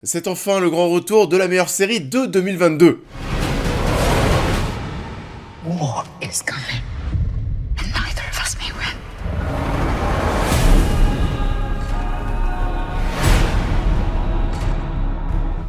C'est enfin le grand retour de la meilleure série de 2022. War is coming, and neither of us may win.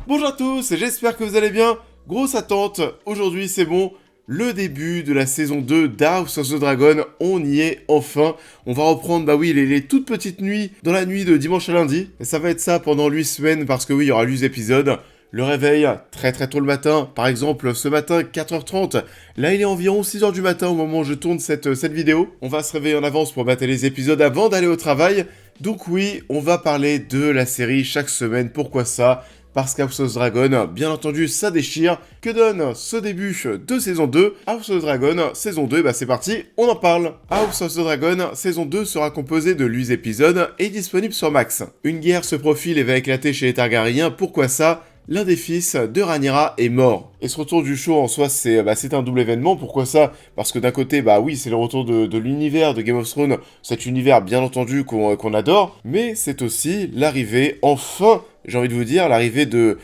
Bonjour à tous, j'espère que vous allez bien. Grosse attente, aujourd'hui c'est bon, le début de la saison 2 d'House of the Dragon, on y est enfin. On va reprendre, les toutes petites nuits dans la nuit de dimanche à lundi. Et ça va être ça pendant 8 semaines parce que oui, il y aura 8 épisodes. Le réveil, très tôt le matin, par exemple ce matin 4h30, là il est environ 6h du matin au moment où je tourne cette vidéo. On va se réveiller en avance pour mater les épisodes avant d'aller au travail. Donc oui, on va parler de la série chaque semaine, pourquoi ça ? Parce qu'House of the Dragon, bien entendu, ça déchire. Que donne ce début de saison 2 ? House of the Dragon, saison 2, c'est parti, on en parle. House of the Dragon, saison 2 sera composée de 8 épisodes et disponible sur Max. Une guerre se profile et va éclater chez les Targaryens, pourquoi ça ? L'un des fils de Rhaenyra est mort. Et ce retour du show en soi, c'est un double événement. Pourquoi ça ? Parce que d'un côté, oui, c'est le retour de l'univers de Game of Thrones, cet univers bien entendu qu'on adore, mais c'est aussi l'arrivée, enfin, j'ai envie de vous dire, l'arrivée de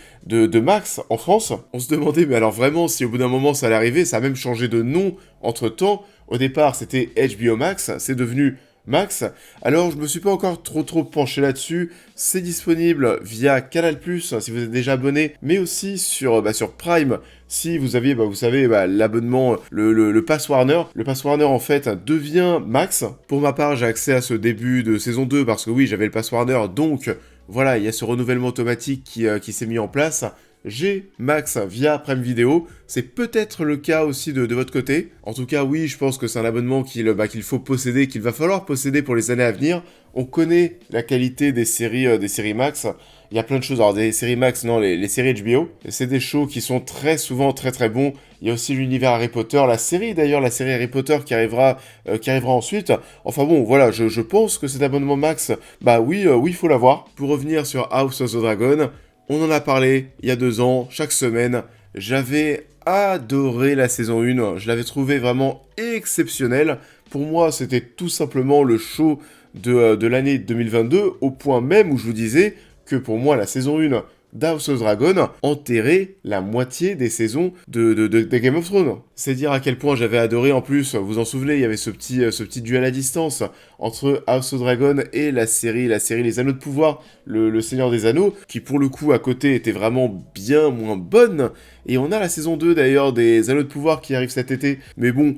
Max en France. On se demandait, mais alors vraiment, si au bout d'un moment ça allait arriver, ça a même changé de nom entre-temps. Au départ, c'était HBO Max, c'est devenu Max. Alors, je me suis pas encore trop penché là-dessus. C'est disponible via Canal+, si vous êtes déjà abonné, mais aussi sur Prime, si vous aviez, vous savez, l'abonnement, le Pass Warner. Le Pass Warner, en fait, devient Max. Pour ma part, j'ai accès à ce début de saison 2, parce que oui, j'avais le Pass Warner, donc voilà, il y a ce renouvellement automatique qui s'est mis en place. J'ai Max via Prime Video, c'est peut-être le cas aussi de votre côté. En tout cas, oui, je pense que c'est un abonnement qu'il faut posséder, qu'il va falloir posséder pour les années à venir. On connaît la qualité des séries Max. Il y a plein de choses, alors des séries Max, non, les séries HBO. C'est des shows qui sont très souvent très bons. Il y a aussi l'univers Harry Potter, la série Harry Potter qui arrivera ensuite. Enfin bon, voilà, je pense que cet abonnement Max, oui, il faut l'avoir. Pour revenir sur House of the Dragon, on en a parlé il y a 2 ans, chaque semaine. J'avais adoré la saison 1, je l'avais trouvé vraiment exceptionnelle. Pour moi, c'était tout simplement le show de l'année 2022, au point même où je vous disais que pour moi, la saison 1 d'House of Dragon enterrait la moitié des saisons de Game of Thrones. C'est dire à quel point j'avais adoré. En plus, vous vous en souvenez, il y avait ce petit duel à distance entre House of Dragon et la série Les Anneaux de Pouvoir, le Seigneur des Anneaux, qui pour le coup à côté était vraiment bien moins bonne. Et on a la saison 2 d'ailleurs des Anneaux de Pouvoir qui arrive cet été, mais bon...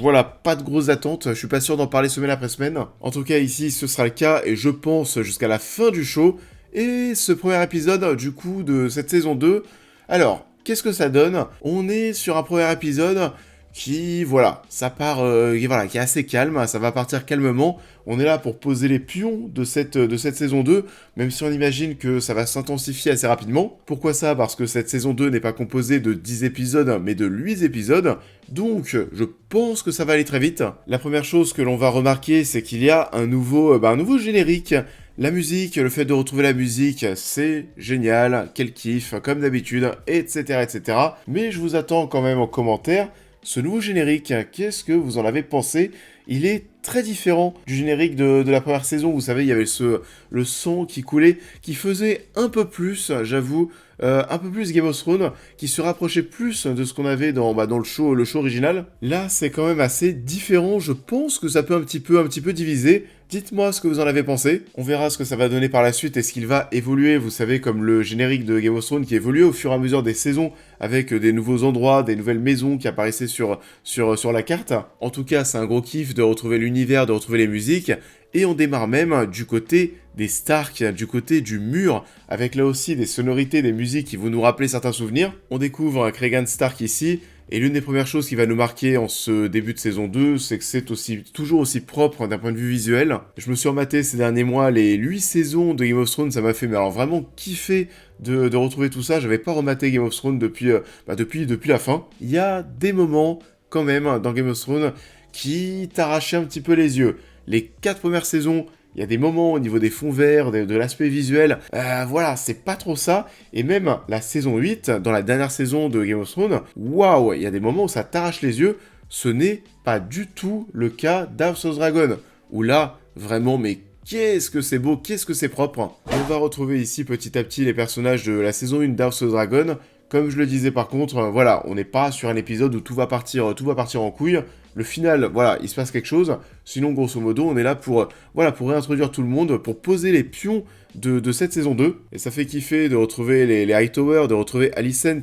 voilà, pas de grosses attentes, je suis pas sûr d'en parler semaine après semaine. En tout cas ici ce sera le cas et je pense jusqu'à la fin du show. Et ce premier épisode du coup de cette saison 2, alors qu'est-ce que ça donne ? On est sur un premier épisode qui, ça part, qui est assez calme, ça va partir calmement. On est là pour poser les pions de cette saison 2, même si on imagine que ça va s'intensifier assez rapidement. Pourquoi ça ? Parce que cette saison 2 n'est pas composée de 10 épisodes, mais de 8 épisodes. Donc, je pense que ça va aller très vite. La première chose que l'on va remarquer, c'est qu'il y a un nouveau générique. La musique, le fait de retrouver la musique, c'est génial, quel kiff, comme d'habitude, etc. Mais je vous attends quand même en commentaire. Ce nouveau générique, qu'est-ce que vous en avez pensé ? Il est très différent du générique de la première saison. Vous savez, il y avait le son qui coulait, qui faisait un peu plus, j'avoue, un peu plus Game of Thrones, qui se rapprochait plus de ce qu'on avait dans le show original. Là, c'est quand même assez différent. Je pense que ça peut un petit peu diviser. Dites-moi ce que vous en avez pensé. On verra ce que ça va donner par la suite. Est-ce qu'il va évoluer, vous savez, comme le générique de Game of Thrones qui évolue au fur et à mesure des saisons, avec des nouveaux endroits, des nouvelles maisons qui apparaissaient sur la carte. En tout cas, c'est un gros kiff de retrouver l'univers, de retrouver les musiques. Et on démarre même du côté des Stark, du côté du mur, avec là aussi des sonorités, des musiques qui vont nous rappeler certains souvenirs. On découvre un Cregan Stark ici, et l'une des premières choses qui va nous marquer en ce début de saison 2, c'est que c'est toujours aussi propre d'un point de vue visuel. Je me suis rematé ces derniers mois les 8 saisons de Game of Thrones, ça m'a fait vraiment kiffer de retrouver tout ça. J'avais pas rematé Game of Thrones depuis la fin. Il y a des moments, quand même, dans Game of Thrones, qui t'arrachaient un petit peu les yeux. Les 4 premières saisons, il y a des moments au niveau des fonds verts, de l'aspect visuel, c'est pas trop ça. Et même la saison 8, dans la dernière saison de Game of Thrones, waouh, il y a des moments où ça t'arrache les yeux. Ce n'est pas du tout le cas d'House of Dragon, où là, vraiment, mais Qu'est-ce que c'est beau, qu'est-ce que c'est propre. On va retrouver ici petit à petit les personnages de la saison 1 d'House of the Dragon. Comme je le disais par contre, voilà, on n'est pas sur un épisode où tout va partir en couille. Le final, voilà, il se passe quelque chose. Sinon, grosso modo, on est là pour réintroduire tout le monde, pour poser les pions de cette saison 2. Et ça fait kiffer de retrouver les Hightower, de retrouver Alicent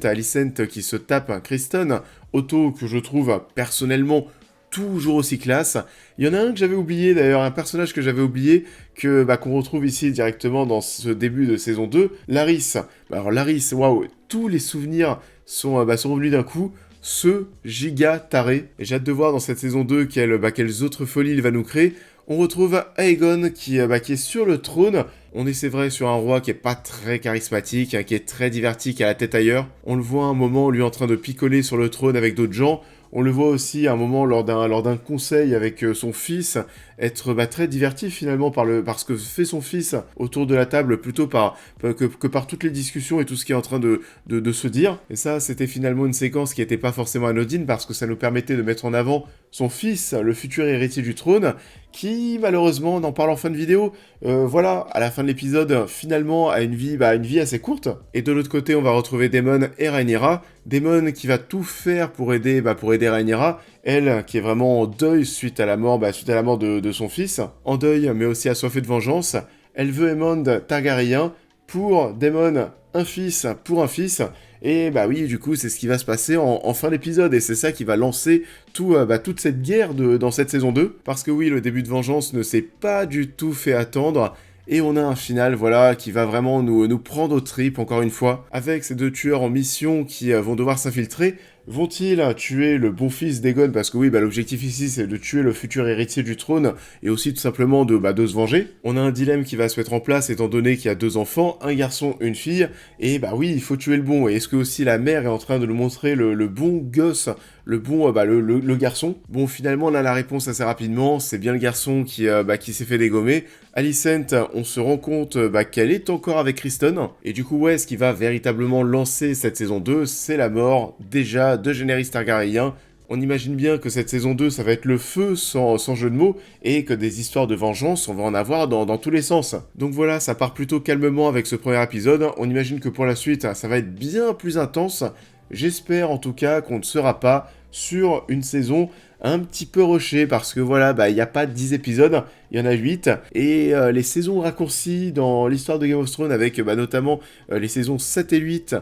qui se tape Kristen. Otto, que je trouve personnellement toujours aussi classe. Il y en a un que j'avais oublié d'ailleurs, un personnage que j'avais oublié, qu'on retrouve ici directement dans ce début de saison 2, Laris. Alors Laris, waouh, tous les souvenirs sont revenus d'un coup. Ce giga taré. Et j'ai hâte de voir dans cette saison 2 quelles autres folies il va nous créer. On retrouve Aegon qui est sur le trône. On est, c'est vrai, sur un roi qui est pas très charismatique, qui est très diverti, qui a la tête ailleurs. On le voit un moment, lui, en train de picoler sur le trône avec d'autres gens. On le voit aussi à un moment lors d'un conseil avec son fils, être très diverti finalement par ce que fait son fils autour de la table, plutôt que par toutes les discussions et tout ce qui est en train de se dire. Et ça, c'était finalement une séquence qui n'était pas forcément anodine, parce que ça nous permettait de mettre en avant son fils, le futur héritier du trône, qui malheureusement, on en parle en fin de vidéo, à la fin de l'épisode, finalement a une vie assez courte. Et de l'autre côté, on va retrouver Daemon et Rhaenyra. Daemon qui va tout faire pour aider Rhaenyra, elle qui est vraiment en deuil suite à la mort de son fils, en deuil mais aussi assoiffée de vengeance. Elle veut Aemond Targaryen, pour Daemon un fils pour un fils. Et oui, du coup, c'est ce qui va se passer en fin d'épisode, et c'est ça qui va lancer toute cette guerre dans cette saison 2, parce que oui, le début de Vengeance ne s'est pas du tout fait attendre, et on a un final, qui va vraiment nous prendre aux tripes, encore une fois, avec ces deux tueurs en mission qui vont devoir s'infiltrer. Vont-ils tuer le bon fils d'Aegon, parce que oui, l'objectif ici, c'est de tuer le futur héritier du trône, et aussi tout simplement de se venger. On a un dilemme qui va se mettre en place, étant donné qu'il y a 2 enfants, un garçon, une fille, et oui, il faut tuer le bon. Et est-ce que aussi la mère est en train de nous montrer le bon gosse, le bon, le garçon? Bon, finalement, on a la réponse assez rapidement, c'est bien le garçon qui s'est fait dégommer. Alicent, on se rend compte qu'elle est encore avec Kristen, et du coup, ce qui va véritablement lancer cette saison 2, c'est la mort, déjà, de Daenerys Targaryen. On imagine bien que cette saison 2, ça va être le feu sans jeu de mots, et que des histoires de vengeance, on va en avoir dans tous les sens. Donc voilà, ça part plutôt calmement avec ce premier épisode. On imagine que pour la suite, ça va être bien plus intense. J'espère en tout cas qu'on ne sera pas sur une saison un petit peu rushée, parce que il n'y a pas 10 épisodes, il y en a 8, et les saisons raccourcies dans l'histoire de Game of Thrones, avec notamment les saisons 7 et 8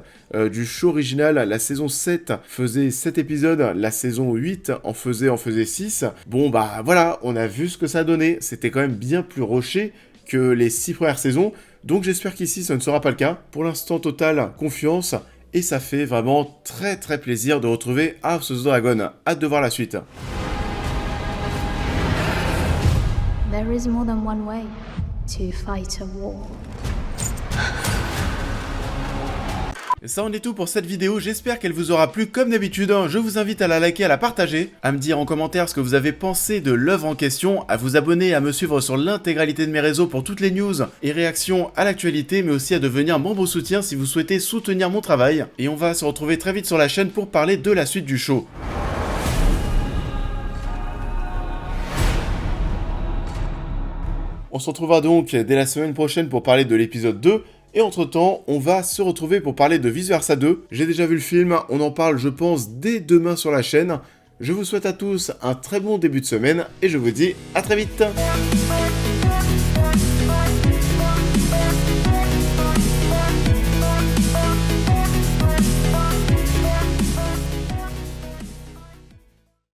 du show original. La saison 7 faisait 7 épisodes, la saison 8 en faisait 6. Bon on a vu ce que ça donnait, c'était quand même bien plus rushé que les 6 premières saisons, donc j'espère qu'ici ça ne sera pas le cas. Pour l'instant, totale confiance, et ça fait vraiment très très plaisir de retrouver House of the Dragon. Hâte de voir la suite. There is more than one way to fight a war. Et ça en est tout pour cette vidéo, j'espère qu'elle vous aura plu comme d'habitude. Je vous invite à la liker, à la partager, à me dire en commentaire ce que vous avez pensé de l'œuvre en question, à vous abonner, à me suivre sur l'intégralité de mes réseaux pour toutes les news et réactions à l'actualité, mais aussi à devenir membre soutien si vous souhaitez soutenir mon travail. Et on va se retrouver très vite sur la chaîne pour parler de la suite du show. On se retrouvera donc dès la semaine prochaine pour parler de l'épisode 2. Et entre-temps, on va se retrouver pour parler de Vice Versa 2. J'ai déjà vu le film, on en parle je pense dès demain sur la chaîne. Je vous souhaite à tous un très bon début de semaine et je vous dis à très vite.